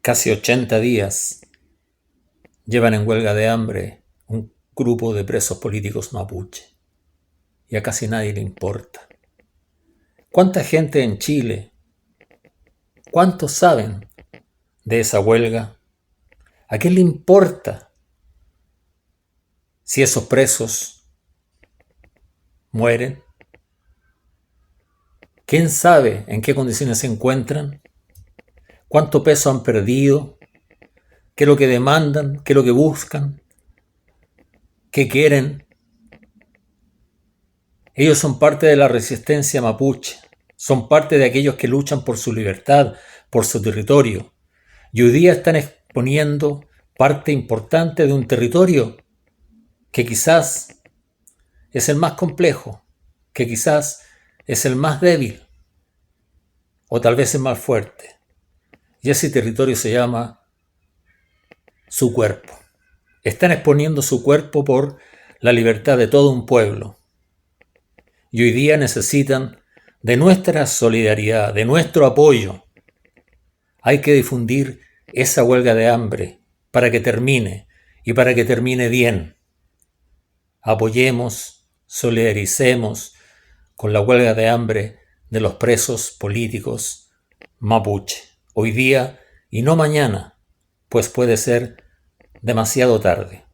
Casi 80 días llevan en huelga de hambre un grupo de presos políticos mapuche y a casi nadie le importa. ¿Cuánta gente en Chile? ¿Cuántos saben de esa huelga? ¿A quién le importa si esos presos mueren? ¿Quién sabe en qué condiciones se encuentran? ¿Cuánto peso han perdido? ¿Qué es lo que demandan? ¿Qué es lo que buscan? ¿Qué quieren? Ellos son parte de la resistencia mapuche, son parte de aquellos que luchan por su libertad, por su territorio, y hoy día están exponiendo parte importante de un territorio que quizás es el más complejo, que quizás es el más débil, o tal vez el más fuerte. Y ese territorio se llama su cuerpo. Están exponiendo su cuerpo por la libertad de todo un pueblo. Y hoy día necesitan de nuestra solidaridad, de nuestro apoyo. Hay que difundir esa huelga de hambre para que termine y para que termine bien. Apoyemos, solidaricemos con la huelga de hambre de los presos políticos mapuche. Hoy día y no mañana, pues puede ser demasiado tarde.